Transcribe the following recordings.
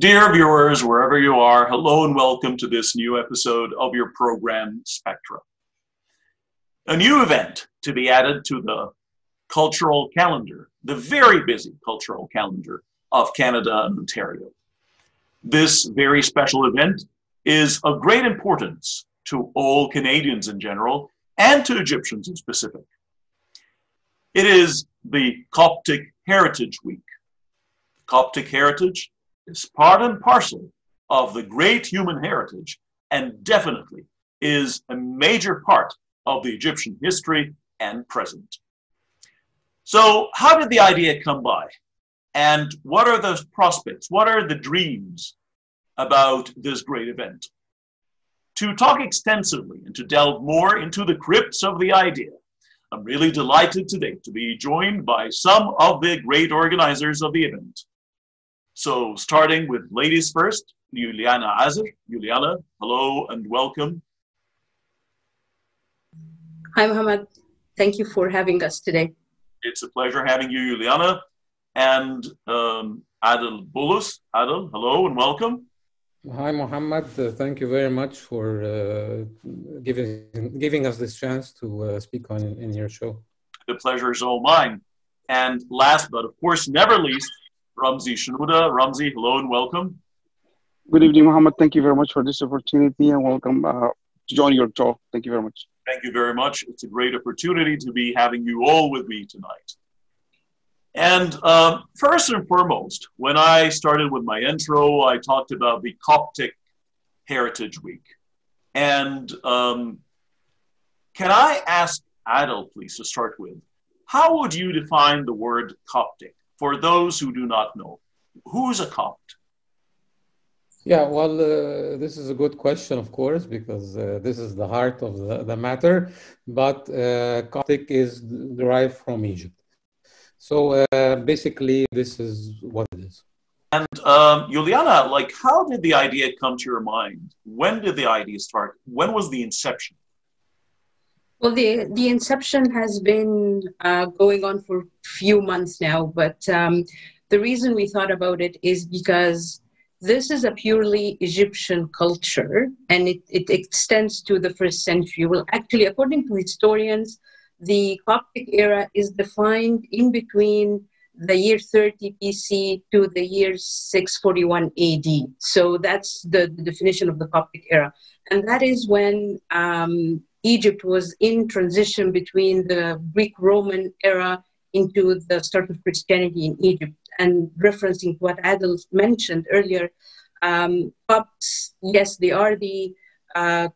Dear viewers, wherever you are, hello and welcome to this new episode of your program, Spectra. A new event to be added to the cultural calendar, the very busy cultural calendar of Canada and Ontario. This very special event is of great importance to all Canadians in general and to Egyptians in specific. It is the Coptic Heritage Week. Coptic heritage is part and parcel of the great human heritage and definitely is a major part of the Egyptian history and present. So how did the idea come by? And what are the prospects? What are the dreams about this great event? To talk extensively and to delve more into the crypts of the idea, I'm really delighted today to be joined by some of the great organizers of the event. So starting with ladies first, Juliana Azer. Juliana, hello and welcome. Hi, Mohammed. Thank you for having us today. It's a pleasure having you, Juliana. And Adel Bulus. Adel, hello and welcome. Hi, Mohammed. Thank you very much for giving us this chance to speak in your show. The pleasure is all mine. And last but of course never least, Ramzi Shenouda. Ramzi, hello and welcome. Good evening, Mohammed. Thank you very much for this opportunity and welcome to join your show. Thank you very much. Thank you very much. It's a great opportunity to be having you all with me tonight. And first and foremost, when I started with my intro, I talked about the Coptic Heritage Week. And can I ask Adel, please, to start with, how would you define the word Coptic for those who do not know? Who's a Copt? Yeah, well, this is a good question, of course, because this is the heart of the matter. But Coptic is derived from Egypt. So basically, this is what it is. And Juliana, like, how did the idea come to your mind? When did the idea start? When was the inception? Well, the inception has been going on for a few months now, but the reason we thought about it is because this is a purely Egyptian culture, and it extends to the first century. Well, actually, according to historians, the Coptic era is defined in between the year 30 BC to the year 641 AD. So that's the definition of the Coptic era. And that is when Egypt was in transition between the Greek-Roman era into the start of Christianity in Egypt. And referencing what Adel mentioned earlier, Copts, yes, they are the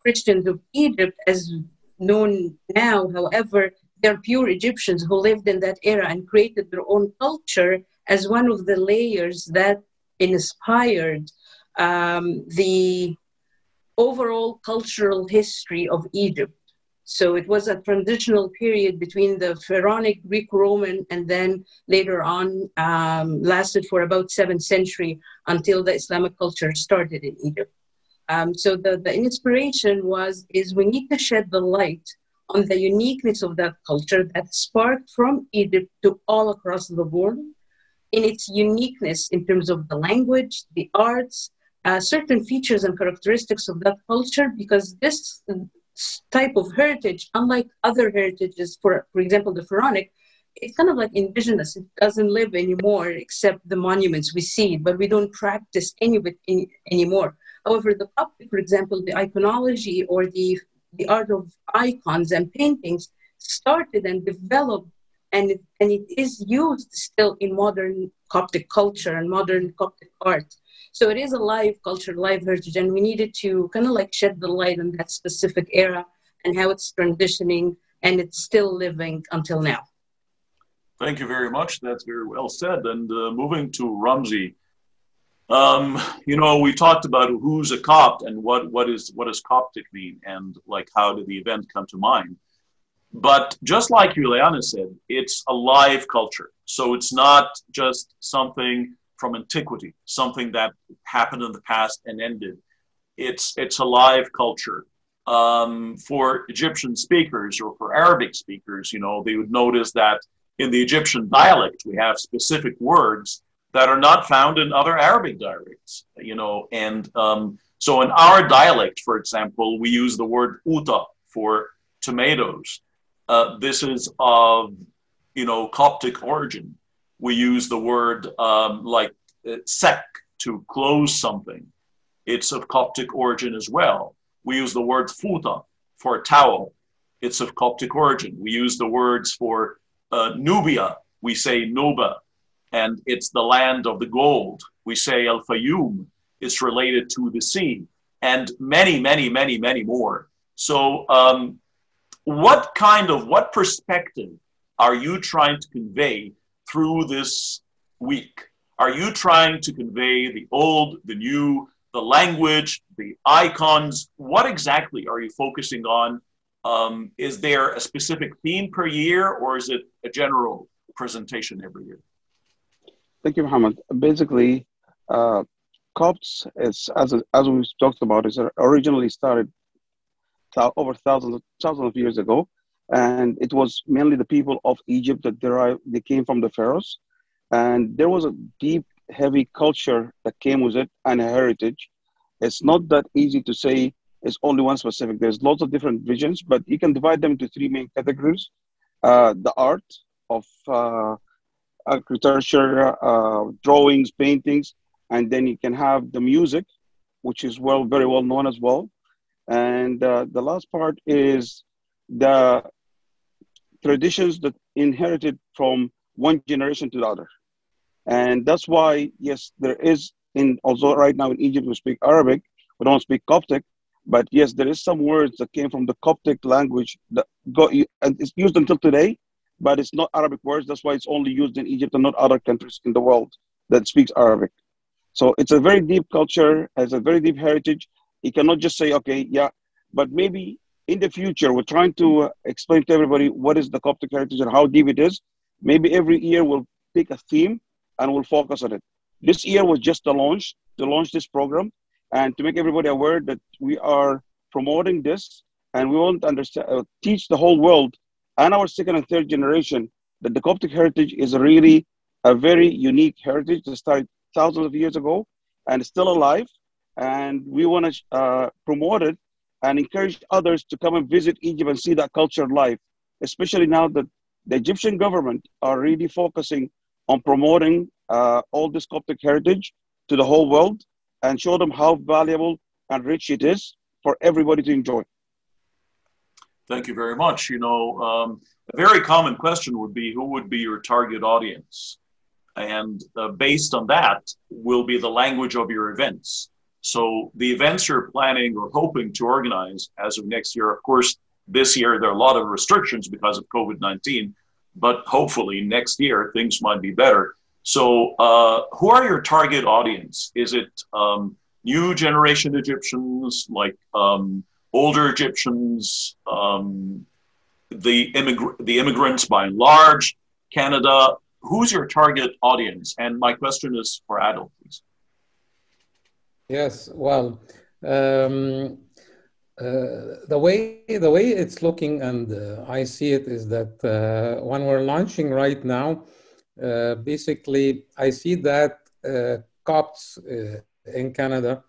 Christians of Egypt as known now. However, they're pure Egyptians who lived in that era and created their own culture as one of the layers that inspired the overall cultural history of Egypt. So it was a transitional period between the Pharaonic Greek-Roman and then later on lasted for about 7th century until the Islamic culture started in Egypt. So the inspiration is we need to shed the light on the uniqueness of that culture that sparked from Egypt to all across the world in its uniqueness in terms of the language, the arts, certain features and characteristics of that culture, because this type of heritage, unlike other heritages, for example, the Pharaonic, it's kind of like indigenous. It doesn't live anymore except the monuments we see, but we don't practice any of it anymore. However, the Coptic, for example, the iconology or the art of icons and paintings started and developed, and it is used still in modern Coptic culture and modern Coptic art. So it is a live culture, live heritage, and we needed to kind of like shed the light on that specific era and how it's transitioning, and it's still living until now. Thank you very much. That's very well said. And moving to Ramzi, you know, we talked about who's a Copt and what does Coptic mean, and like how did the event come to mind. But just like Juliana said, it's a live culture. So it's not just something from antiquity, something that happened in the past and ended. It's a live culture. For Egyptian speakers or for Arabic speakers, you know, they would notice that in the Egyptian dialect, we have specific words that are not found in other Arabic dialects, and so in our dialect, for example, we use the word uta for tomatoes. This is of, Coptic origin. We use the word like sek to close something. It's of Coptic origin as well. We use the word futa for towel. It's of Coptic origin. We use the words for Nubia. We say Nuba, and it's the land of the gold. We say El Fayoum. It's related to the sea, and many, many, many, many more. So what perspective are you trying to convey through this week? Are you trying to convey the old, the new, the language, the icons? What exactly are you focusing on? Is there a specific theme per year, or is it a general presentation every year? Thank you, Mohammed. Basically, Copts, as we talked about, is originally started over thousands of years ago, and it was mainly the people of Egypt that they came from the pharaohs, and there was a deep, heavy culture that came with it and a heritage. It's not that easy to say it's only one specific. There's lots of different visions, but you can divide them into three main categories: the art of architecture, drawings, paintings, and then you can have the music, which is very well known as well. And the last part is the traditions that inherited from one generation to the other. And that's why, yes, there is, although right now in Egypt we speak Arabic, we don't speak Coptic, but yes, there is some words that came from the Coptic language that and it's used until today, but it's not Arabic words. That's why it's only used in Egypt and not other countries in the world that speaks Arabic. So it's a very deep culture, has a very deep heritage. You cannot just say, okay, yeah, but maybe in the future, we're trying to explain to everybody what is the Coptic heritage and how deep it is. Maybe every year we'll pick a theme and we'll focus on it. This year was just to launch this program and to make everybody aware that we are promoting this, and we want to teach the whole world and our second and third generation that the Coptic heritage is really a very unique heritage that started thousands of years ago and is still alive. And we want to promote it and encourage others to come and visit Egypt and see that culture live, especially now that the Egyptian government are really focusing on promoting all this Coptic heritage to the whole world and show them how valuable and rich it is for everybody to enjoy. Thank you very much. A very common question would be, who would be your target audience? And based on that will be the language of your events. So the events you're planning or hoping to organize as of next year, of course, this year there are a lot of restrictions because of COVID-19, but hopefully next year things might be better. So who are your target audience? Is it new generation Egyptians, like older Egyptians, the immigrants by and large, Canada? Who's your target audience? And my question is for Adil, please. Yes, well, the way it's looking, and I see it, is that when we're launching right now, basically I see that Copts in Canada,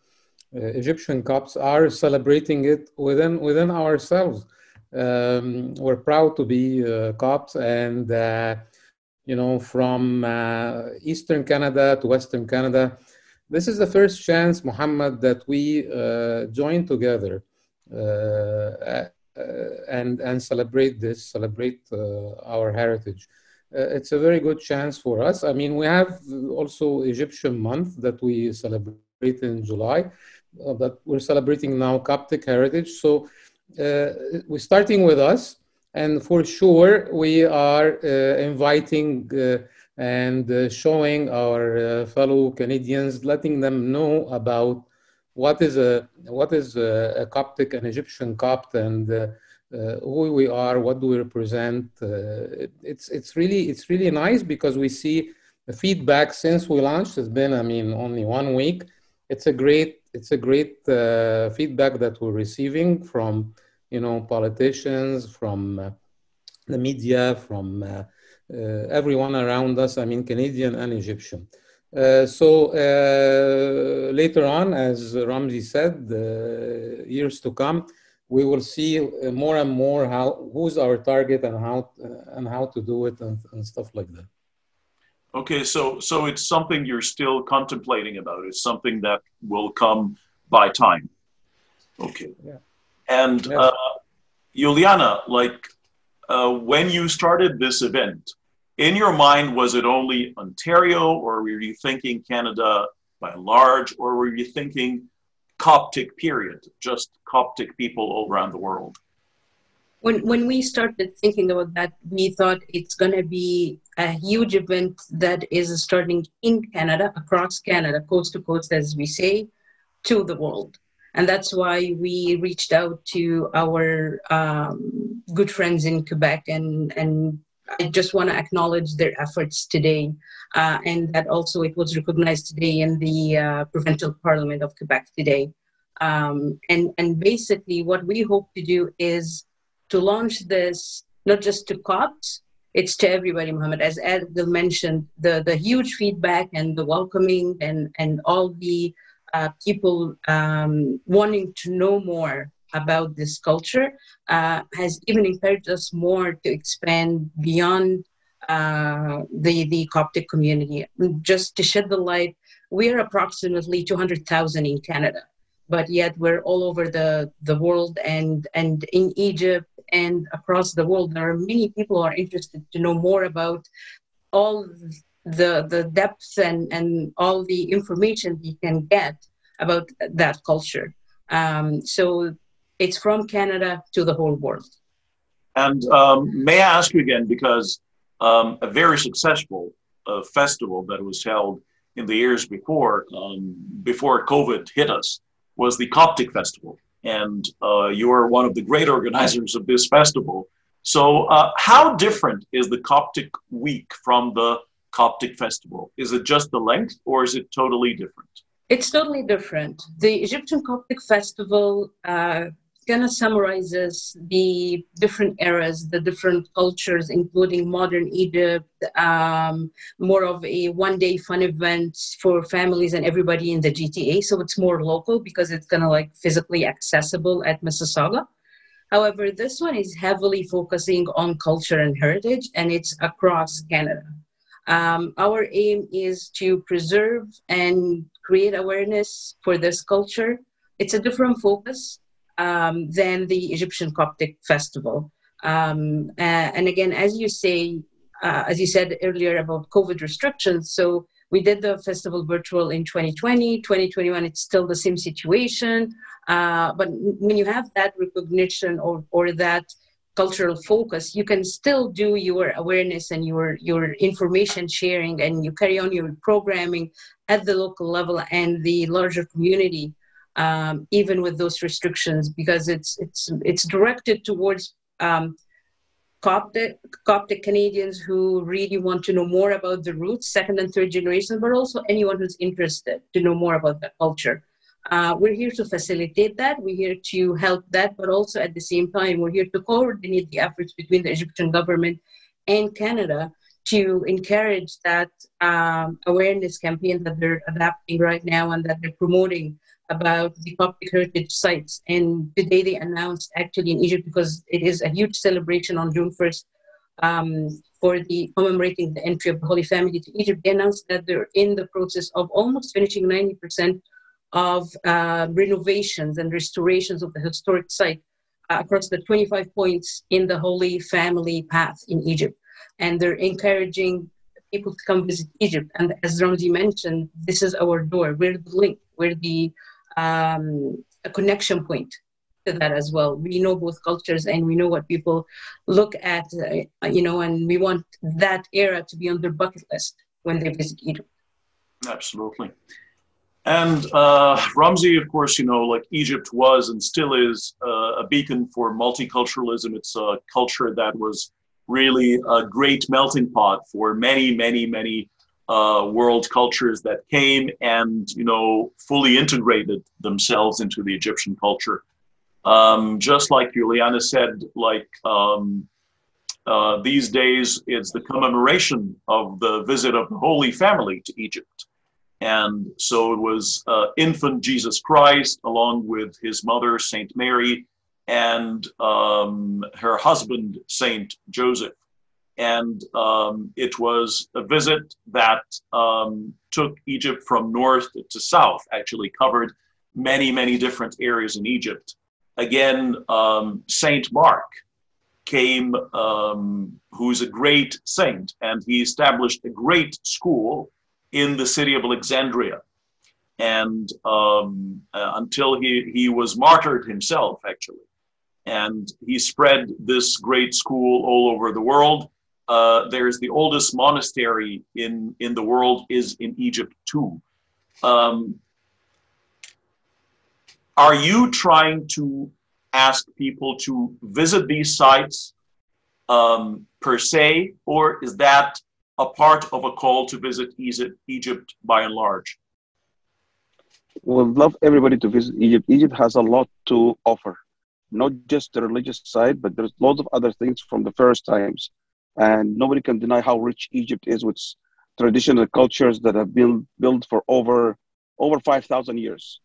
Egyptian Copts, are celebrating it within ourselves. We're proud to be Copts, and from Eastern Canada to Western Canada. This is the first chance, Muhammad, that we join together and celebrate our heritage. It's a very good chance for us. I mean, we have also Egyptian month that we celebrate in July, but we're celebrating now Coptic heritage. So we're starting with us, and for sure we are inviting and showing our fellow Canadians, letting them know about what is a Coptic, an Egyptian Copt, and who we are, what do we represent. It's really nice because we see the feedback since we launched. It's been, only 1 week. It's a great feedback that we're receiving from politicians, from the media, from everyone around us, Canadian and Egyptian. Later on, as Ramzi said, years to come, we will see more and more who's our target and how to do it and stuff like that. Okay, so it's something you're still contemplating about. It's something that will come by time. Okay. Yeah. And yes. Juliana, when you started this event, in your mind, was it only Ontario, or were you thinking Canada by and large, or were you thinking Coptic period, just Coptic people all around the world? When we started thinking about that, we thought it's going to be a huge event that is starting in Canada, across Canada, coast to coast, as we say, to the world. And that's why we reached out to our good friends in Quebec. And I just want to acknowledge their efforts today. And that also it was recognized today in the Provincial Parliament of Quebec today. And basically what we hope to do is to launch this, not just to Copts, it's to everybody, Mohammed. As Adil mentioned, the huge feedback and the welcoming and all the people wanting to know more about this culture has even encouraged us more to expand beyond the Coptic community. Just to shed the light, we're approximately 200,000 in Canada, but yet we're all over the world and in Egypt and across the world. There are many people who are interested to know more about all the depths and all the information you can get about that culture. So it's from Canada to the whole world. And may I ask you again, because a very successful festival that was held in the years before COVID hit us was the Coptic Festival. And you are one of the great organizers of this festival. So how different is the Coptic Week from the Coptic Festival? Is it just the length, or is it totally different? It's totally different. The Egyptian Coptic Festival kind of summarizes the different eras, the different cultures, including modern Egypt, more of a one-day fun event for families and everybody in the GTA. So it's more local because it's kind of like physically accessible at Mississauga. However, this one is heavily focusing on culture and heritage, and it's across Canada. Our aim is to preserve and create awareness for this culture. It's a different focus than the Egyptian Coptic Festival. And again, as you said earlier about COVID restrictions, so we did the festival virtual in 2020, 2021, it's still the same situation. But when you have that recognition or that cultural focus, you can still do your awareness and your information sharing, and you carry on your programming at the local level and the larger community, even with those restrictions, because it's directed towards Coptic Canadians who really want to know more about the roots, second and third generation, but also anyone who's interested to know more about the culture. We're here to facilitate that. We're here to help that, but also at the same time, we're here to coordinate the efforts between the Egyptian government and Canada to encourage that awareness campaign that they're adapting right now and that they're promoting about the Coptic heritage sites. And today they announced actually in Egypt, because it is a huge celebration on June 1st for the commemorating the entry of the Holy Family to Egypt, they announced that they're in the process of almost finishing 90% of renovations and restorations of the historic site across the 25 points in the Holy Family path in Egypt. And they're encouraging people to come visit Egypt. And as Ramzi mentioned, this is our door. We're the link. We're the a connection point to that as well. We know both cultures and we know what people look at, and we want that era to be on their bucket list when they visit Egypt. Absolutely. And Ramzi, of course, Egypt was and still is a beacon for multiculturalism. It's a culture that was really a great melting pot for many, many, many world cultures that came and, fully integrated themselves into the Egyptian culture. Just like Juliana said, these days it's the commemoration of the visit of the Holy Family to Egypt. And so it was infant Jesus Christ, along with his mother, Saint Mary, and her husband, Saint Joseph. And it was a visit that took Egypt from north to south, actually covered many, many different areas in Egypt. Again, Saint Mark came, who's a great saint, and he established a great school in the city of Alexandria. And until he was martyred himself, actually. And he spread this great school all over the world. There's the oldest monastery in the world is in Egypt too. Are you trying to ask people to visit these sites per se, or is that a part of a call to visit Egypt by and large? Would love everybody to visit Egypt. Egypt has a lot to offer, not just the religious side, but there's lots of other things from the first times. And nobody can deny how rich Egypt is with traditional cultures that have been built for over 5,000 years.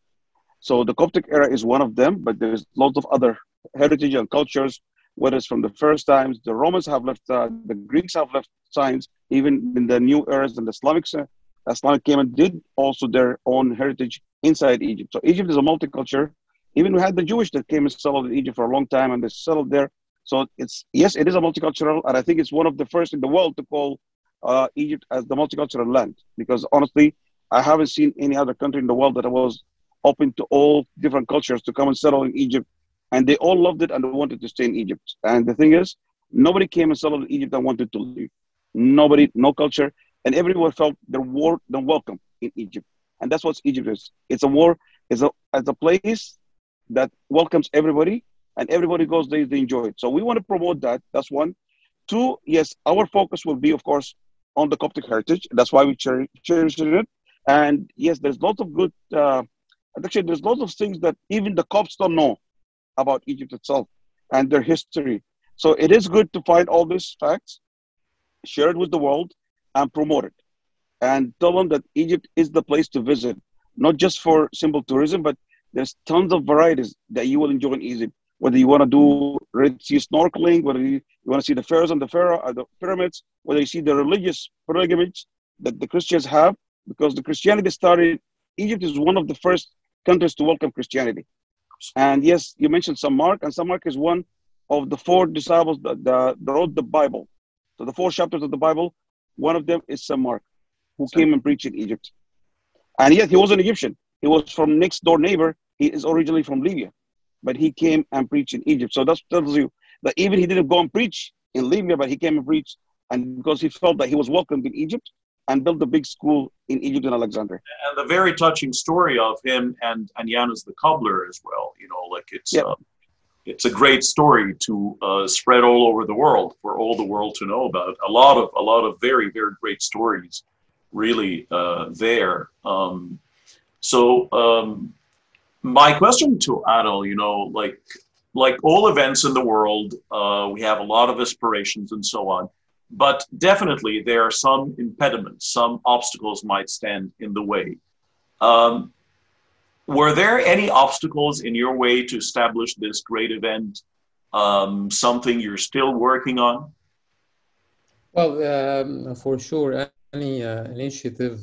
So the Coptic era is one of them, but there's lots of other heritage and cultures, whether it's from the first times. The Romans have left, the Greeks have left signs, even in the new eras, and the Islamic came and did also their own heritage inside Egypt. So Egypt is a multicultural. Even we had the Jewish that came and settled in Egypt for a long time, and they settled there. So yes, it is a multicultural, and I think it's one of the first in the world to call Egypt as the multicultural land. Because honestly, I haven't seen any other country in the world that was open to all different cultures to come and settle in Egypt, and they all loved it and they wanted to stay in Egypt. And the thing is, nobody came and settled in Egypt and wanted to leave. Nobody, no culture, and everyone felt they're welcome in Egypt. And that's what Egypt is. It's a place that welcomes everybody, and everybody goes there, they enjoy it. So we want to promote that. That's one. Two, yes, our focus will be, of course, on the Coptic heritage. That's why we cherish it. And yes, there's lots of good, actually, there's lots of things that even the Copts don't know about Egypt itself and their history. So it is good to find all these facts, share it with the world, and promote it. And tell them that Egypt is the place to visit, not just for simple tourism, but there's tons of varieties that you will enjoy in Egypt. Whether you want to do Red Sea snorkeling, whether you want to see the pharaohs and the pyramids, whether you see the religious pilgrimage that the Christians have, because the Christianity started, Egypt is one of the first countries to welcome Christianity. And yes, you mentioned St. Mark, and St. Mark is one of the four disciples that wrote the Bible. So the 4 chapters of the Bible, one of them is St. Mark, who came and preached in Egypt. And yet he was an Egyptian. He was from next door neighbor. He is originally from Libya, but he came and preached in Egypt. So that tells you that even he didn't go and preach in Libya, but he came and preached, and because he felt that he was welcomed in Egypt, and built a big school in Egypt and Alexandria. And the very touching story of him and Janus the cobbler as well. You know, like it's a great story to spread all over the world for all the world to know about. A lot of very, very great stories, really there. My question to Adel, you know, like all events in the world, we have a lot of aspirations and so on. But definitely there are some impediments, some obstacles might stand in the way. Were there any obstacles in your way to establish this great event? Something you're still working on? Well, for sure, any initiative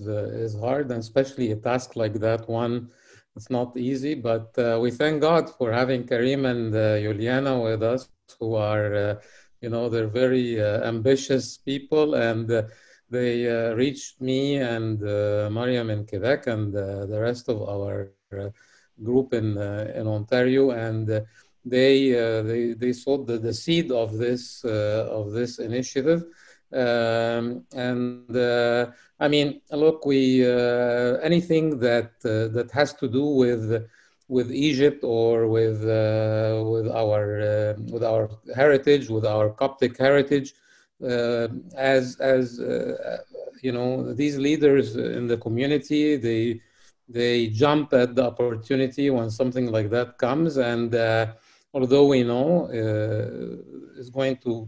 is hard, and especially a task like that one, it's not easy. But we thank God for having Karim and Juliana with us, who are they're very ambitious people, and they reached me and Mariam in Quebec and the rest of our group in Ontario, and they sowed the seed of this initiative. I mean, look, we anything that has to do with Egypt or with our heritage, with our Coptic heritage, as these leaders in the community, they jump at the opportunity when something like that comes, and although we know it's going to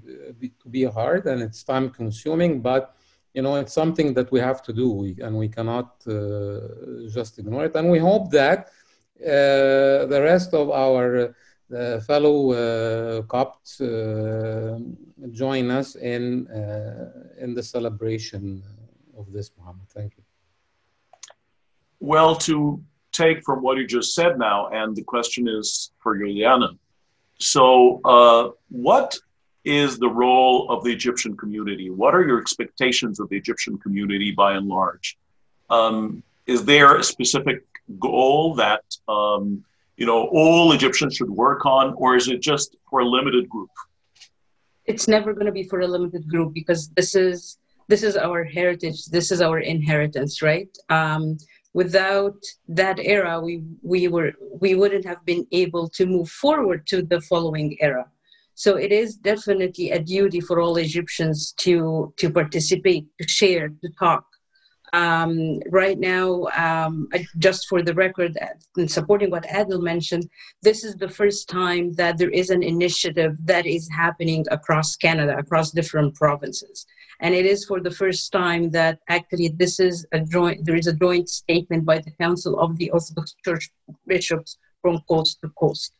be hard and it's time consuming, but it's something that we have to do, and we cannot just ignore it. And we hope that the rest of our fellow Copts join us in the celebration of this, Muhammad. Thank you. Well, to take from what you just said now, and the question is for Juliana. So what is the role of the Egyptian community? What are your expectations of the Egyptian community by and large? Is there a specific goal that all Egyptians should work on, or is it just for a limited group? It's never going to be for a limited group, because this is our heritage. This is our inheritance, right? Without that era, we wouldn't have been able to move forward to the following era. So it is definitely a duty for all Egyptians to participate, to share, to talk. Right now, just for the record, and supporting what Adil mentioned, this is the first time that there is an initiative that is happening across Canada, across different provinces. And it is for the first time that actually there is a joint statement by the Council of the Orthodox Church bishops from coast to coast.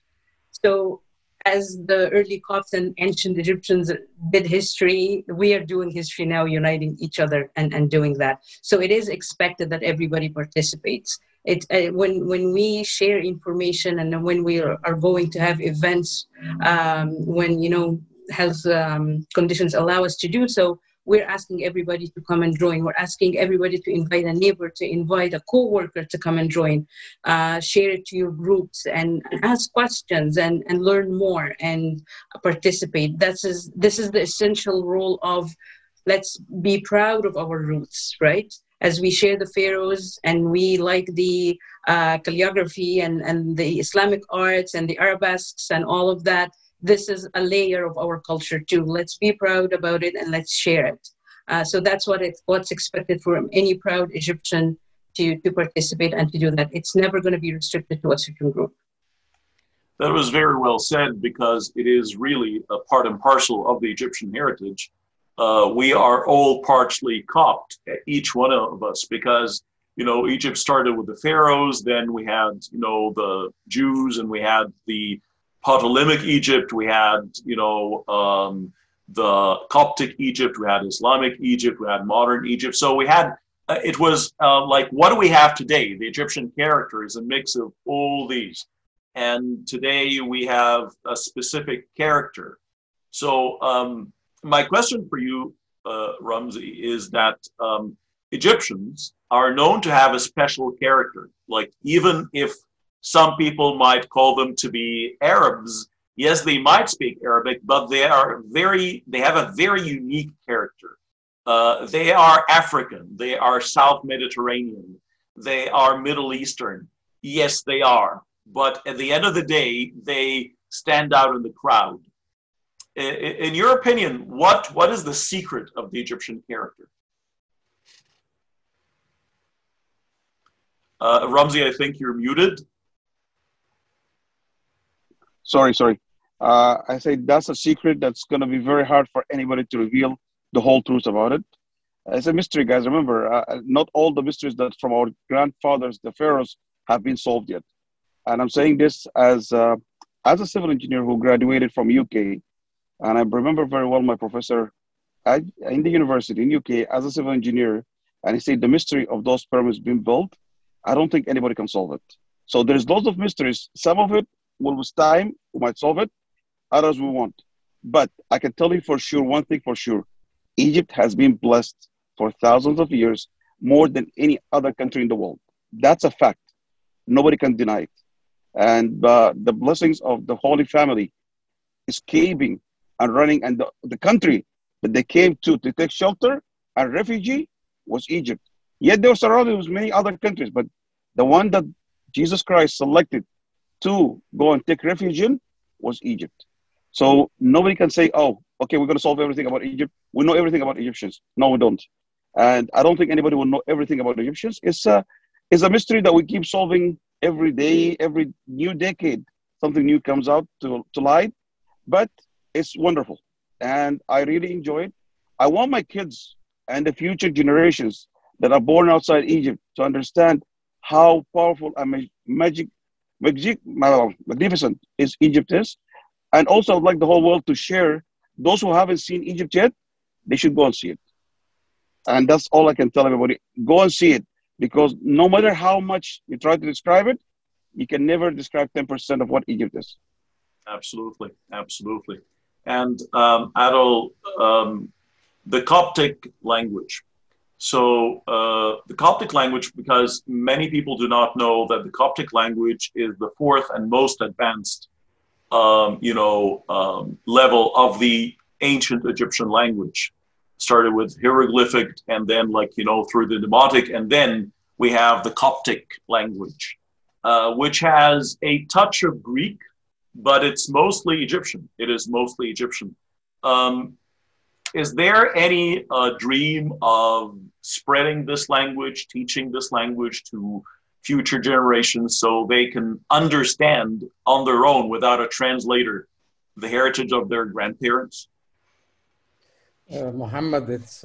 So as the early Copts and ancient Egyptians did history, we are doing history now, uniting each other and doing that. So it is expected that everybody participates. When we share information, and when we are going to have events, when health conditions allow us to do so, we're asking everybody to come and join. We're asking everybody to invite a neighbor, to invite a co-worker to come and join. Share it to your groups and ask questions and learn more and participate. This is the essential role of, let's be proud of our roots, right? As we share the pharaohs and we like the calligraphy and the Islamic arts and the arabesques and all of that, this is a layer of our culture too. Let's be proud about it and let's share it. So that's what's expected from any proud Egyptian to participate and to do that. It's never going to be restricted to a certain group. That was very well said, because it is really a part and parcel of the Egyptian heritage. We are all partially Copt, each one of us, because Egypt started with the pharaohs, then we had the Jews, and we had the Ptolemaic Egypt, we had, the Coptic Egypt, we had Islamic Egypt, we had modern Egypt. So we had, it was like, what do we have today? The Egyptian character is a mix of all these. And today we have a specific character. So my question for you, Ramzi, is that Egyptians are known to have a special character. Like, even if some people might call them to be Arabs. Yes, they might speak Arabic, but they have a very unique character. They are African. They are South Mediterranean. They are Middle Eastern. Yes, they are. But at the end of the day, they stand out in the crowd. In your opinion, what is the secret of the Egyptian character? Ramzi, I think you're muted. Sorry. I say that's a secret that's going to be very hard for anybody to reveal the whole truth about it. It's a mystery, guys. Remember, not all the mysteries that from our grandfathers, the pharaohs, have been solved yet. And I'm saying this as a civil engineer who graduated from UK. And I remember very well my professor in the university in UK as a civil engineer. And he said the mystery of those pyramids being built, I don't think anybody can solve it. So there's lots of mysteries. Some of it will, with time, we might solve it. Others we won't. But I can tell you for sure, one thing for sure, Egypt has been blessed for thousands of years, more than any other country in the world. That's a fact. Nobody can deny it. And the blessings of the Holy Family escaping and running, and the country that they came to take shelter and refugee was Egypt. Yet they were surrounded with many other countries, but the one that Jesus Christ selected to go and take refuge in was Egypt. So nobody can say, oh, okay, we're going to solve everything about Egypt. We know everything about Egyptians. No, we don't. And I don't think anybody will know everything about Egyptians. It's a mystery that we keep solving every day, every new decade. Something new comes out to light, but it's wonderful. And I really enjoy it. I want my kids and the future generations that are born outside Egypt to understand how powerful and magnificent is Egypt is. And also, I'd like the whole world to share. Those who haven't seen Egypt yet, they should go and see it. And that's all I can tell everybody. Go and see it, because no matter how much you try to describe it, you can never describe 10% of what Egypt is. Absolutely, absolutely. And Adol, the Coptic language. So the Coptic language, because many people do not know that the Coptic language is the fourth and most advanced, level of the ancient Egyptian language. Started with hieroglyphic, and then through the Demotic, and then we have the Coptic language, which has a touch of Greek, but it's mostly Egyptian. It is mostly Egyptian. Is there any dream of spreading this language, teaching this language to future generations so they can understand on their own without a translator the heritage of their grandparents? Mohammed, it's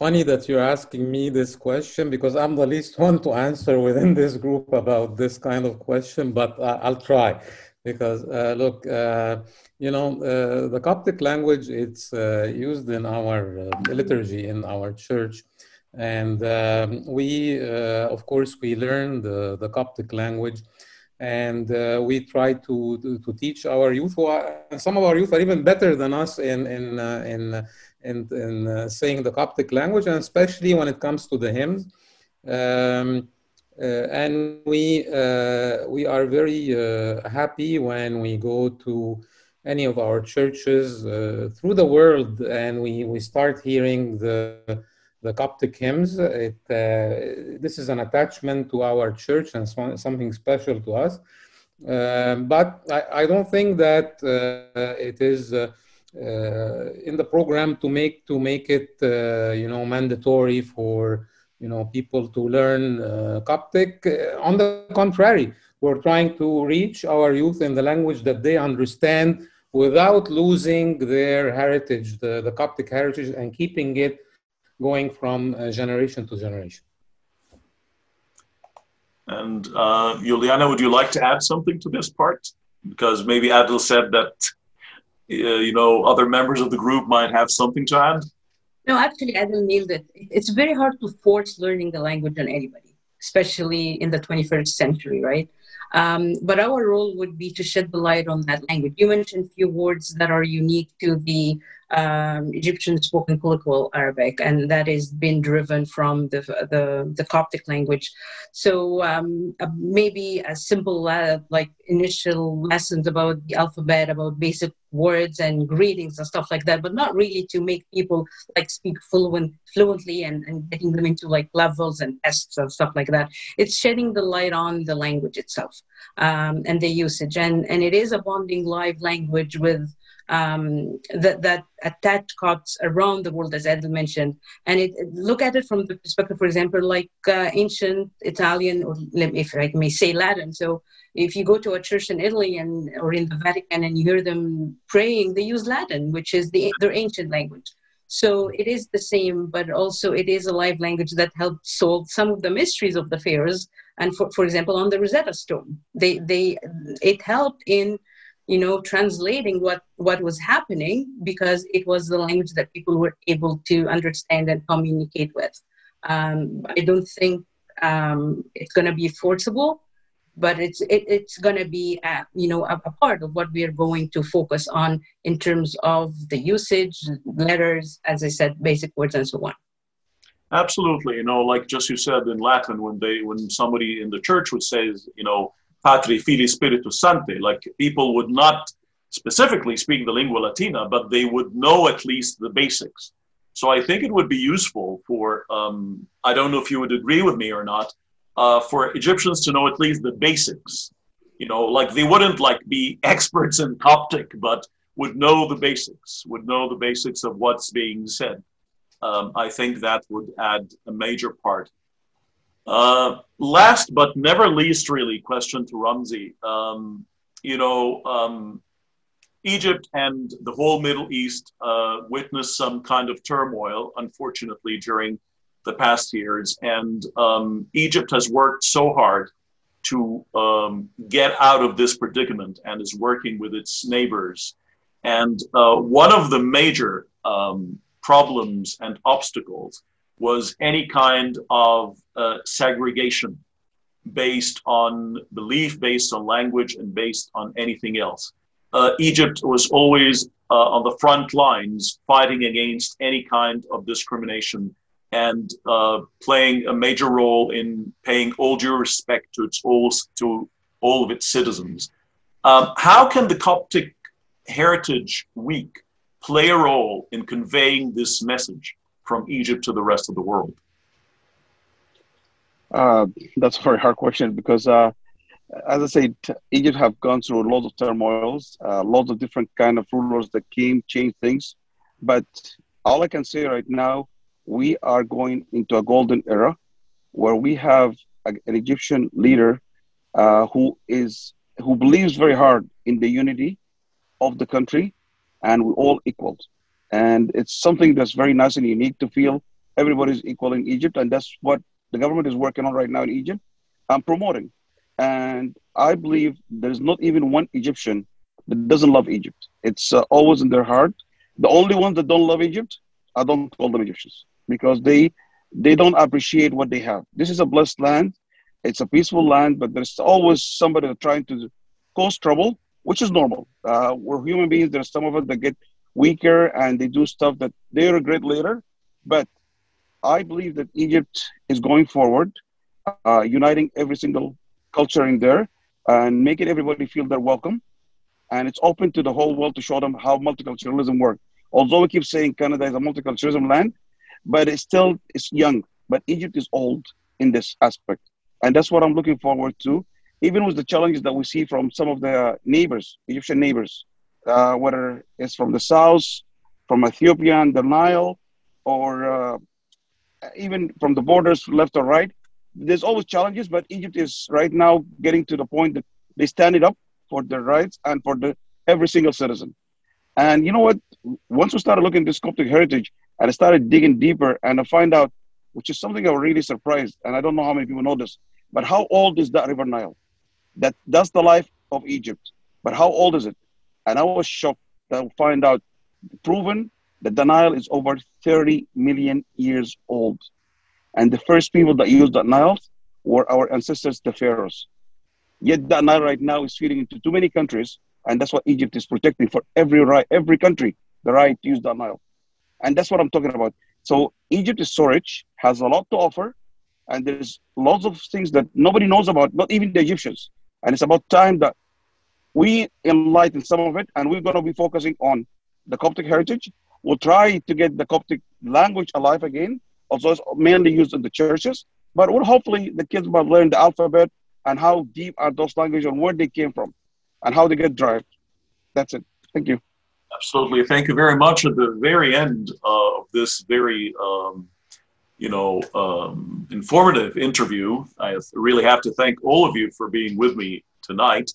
funny that you're asking me this question, because I'm the least one to answer within this group about this kind of question, but I'll try. Because look, the Coptic language, it's used in our liturgy in our church. And of course, we learn the Coptic language, and we try to teach our youth. Some of our youth are even better than us in saying the Coptic language, and especially when it comes to the hymns. And we are very happy when we go to any of our churches through the world, and we start hearing the Coptic hymns. This is an attachment to our church and something special to us. But I don't think that it is in the program to make it mandatory for people to learn Coptic. On the contrary, we're trying to reach our youth in the language that they understand without losing their heritage, the Coptic heritage, and keeping it going from generation to generation. And Juliana, would you like to add something to this part? Because maybe Adil said that other members of the group might have something to add. No, actually, Adil nailed it. It's very hard to force learning the language on anybody, especially in the 21st century, right? But our role would be to shed the light on that language. You mentioned a few words that are unique to the Egyptian spoken colloquial Arabic, and that is been driven from the Coptic language. So maybe a simple initial lessons about the alphabet, about basic words and greetings and stuff like that, but not really to make people speak fluently and getting them into levels and tests and stuff like that. It's shedding the light on the language itself and the usage, and it is a bonding live language with that attached Copts around the world, as Adil mentioned. And look at it from the perspective, for example, ancient Italian, or if I may say Latin. So if you go to a church in Italy or in the Vatican and you hear them praying, they use Latin, which is their ancient language. So it is the same, but also it is a live language that helped solve some of the mysteries of the pharaohs. And for example, on the Rosetta Stone, it helped in translating what was happening, because it was the language that people were able to understand and communicate with. I don't think it's going to be forcible, but it's going to be a part of what we are going to focus on in terms of the usage, letters, as I said, basic words, and so on. Absolutely. Like just you said in Latin, when somebody in the church would say, Patri, Filii, Spiritus Sancti, people would not specifically speak the lingua latina, but they would know at least the basics. So I think it would be useful for, I don't know if you would agree with me or not, for Egyptians to know at least the basics. They wouldn't be experts in Coptic, but would know the basics of what's being said. I think that would add a major part. Last but never least, really, question to Ramzi. Egypt and the whole Middle East witnessed some kind of turmoil, unfortunately, during the past years. And Egypt has worked so hard to get out of this predicament and is working with its neighbors. And one of the major problems and obstacles was any kind of segregation based on belief, based on language, and based on anything else. Egypt was always on the front lines fighting against any kind of discrimination and playing a major role in paying all due respect to all of its citizens. How can the Coptic Heritage Week play a role in conveying this message from Egypt to the rest of the world? That's a very hard question because, as I said, Egypt have gone through lots of turmoils, lots of different kind of rulers that came, changed things. But all I can say right now, we are going into a golden era where we have an Egyptian leader who believes very hard in the unity of the country, and we're all equal. And it's something that's very nice and unique to feel everybody's equal in Egypt, and that's what the government is working on right now in Egypt and promoting. And I believe there's not even one Egyptian that doesn't love Egypt. It's always in their heart. The only ones that don't love Egypt, I don't call them Egyptians because they don't appreciate what they have. This is a blessed land. It's a peaceful land, but there's always somebody trying to cause trouble, which is normal. We're human beings. There's some of us that get weaker and they do stuff that they regret later. But I believe that Egypt is going forward, uniting every single culture in there and making everybody feel they're welcome. And it's open to the whole world to show them how multiculturalism works. Although we keep saying Canada is a multiculturalism land, but it's young. But Egypt is old in this aspect. And that's what I'm looking forward to, even with the challenges that we see from some of the neighbors, Egyptian neighbors, whether it's from the south, from Ethiopia and the Nile, or even from the borders left or right. There's always challenges, but Egypt is right now getting to the point that they stand it up for their rights and for every single citizen. And you know what? Once we started looking at this Coptic heritage and I started digging deeper and I find out, which is something I was really surprised, and I don't know how many people know this, but how old is that River Nile? That's the life of Egypt. But how old is it? And I was shocked to find out, proven that the Nile is over 30 million years old. And the first people that used that Nile were our ancestors, the pharaohs. Yet that Nile right now is feeding into too many countries, and that's what Egypt is protecting for every country, the right to use that Nile. And that's what I'm talking about. So Egypt is so rich, has a lot to offer, and there's lots of things that nobody knows about, not even the Egyptians. And it's about time that we enlighten some of it, and we're going to be focusing on the Coptic heritage. We'll try to get the Coptic language alive again, although it's mainly used in the churches. But hopefully the kids will learn the alphabet and how deep are those languages and where they came from and how they get derived. That's it. Thank you. Absolutely. Thank you very much. At the very end of this very, informative interview, I really have to thank all of you for being with me tonight.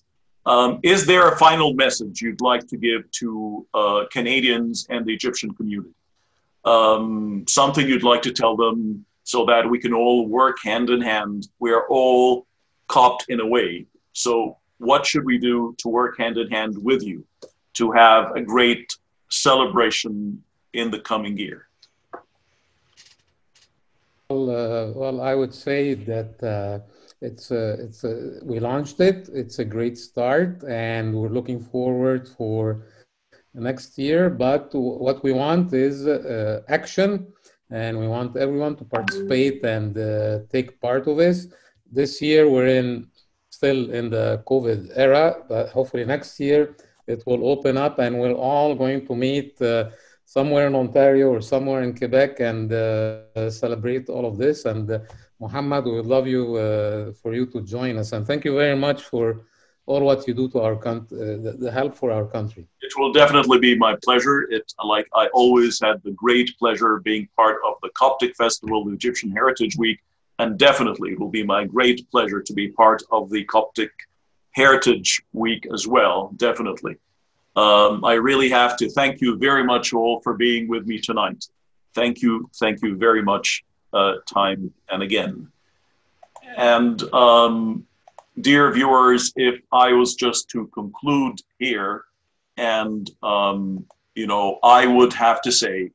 Is there a final message you'd like to give to Canadians and the Egyptian community? Something you'd like to tell them so that we can all work hand in hand? We are all Copt in a way. So what should we do to work hand in hand with you to have a great celebration in the coming year? Well, I would say that we launched it. It's a great start, and we're looking forward for next year. But what we want is action, and we want everyone to participate and take part of this. This year, we're still in the COVID era, but hopefully next year it will open up, and we're all going to meet somewhere in Ontario or somewhere in Quebec and celebrate all of this. And Muhammad, we would love you for you to join us. And thank you very much for all what you do to our country, the help for our country. It will definitely be my pleasure. Like I always had the great pleasure being part of the Coptic Festival, the Egyptian Heritage Week, and definitely it will be my great pleasure to be part of the Coptic Heritage Week as well, definitely. I really have to thank you very much all for being with me tonight. Thank you very much, time and again. And dear viewers, if I was just to conclude here, and I would have to say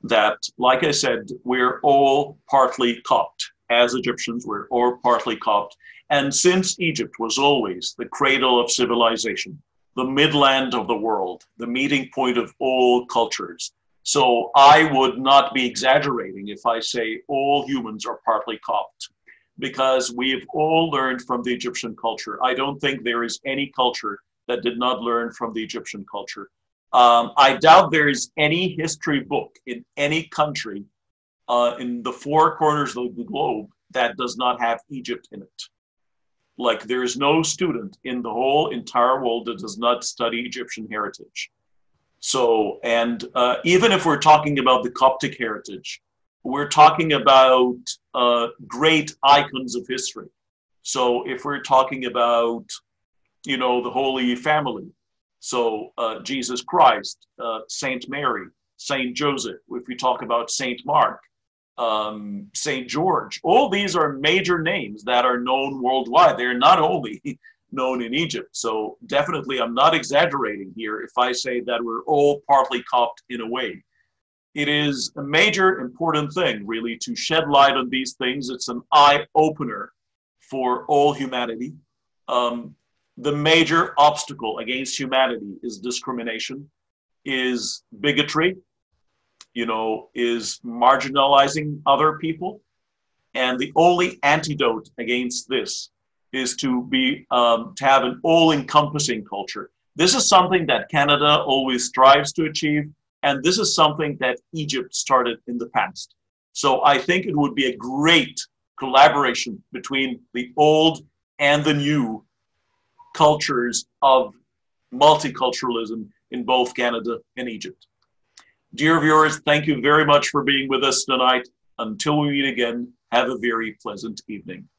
that, like I said, we're all partly Copt. As Egyptians, we're all partly Copt. And since Egypt was always the cradle of civilization, the midland of the world, the meeting point of all cultures, so I would not be exaggerating if I say all humans are partly Copt, because we've all learned from the Egyptian culture. I don't think there is any culture that did not learn from the Egyptian culture. I doubt there is any history book in any country in the four corners of the globe that does not have Egypt in it. Like, there is no student in the whole entire world that does not study Egyptian heritage. So, and even if we're talking about the Coptic heritage, we're talking about great icons of history. So if we're talking about, the Holy Family, so Jesus Christ, Saint Mary, Saint Joseph, if we talk about Saint Mark, Saint George, all these are major names that are known worldwide. They're not only known in Egypt. So definitely, I'm not exaggerating here if I say that we're all partly Copt in a way. It is a major important thing, really, to shed light on these things. It's an eye-opener for all humanity. The major obstacle against humanity is discrimination, is bigotry, is marginalizing other people. And the only antidote against this is to have an all-encompassing culture. This is something that Canada always strives to achieve, and this is something that Egypt started in the past. So I think it would be a great collaboration between the old and the new cultures of multiculturalism in both Canada and Egypt. Dear viewers, thank you very much for being with us tonight. Until we meet again, have a very pleasant evening.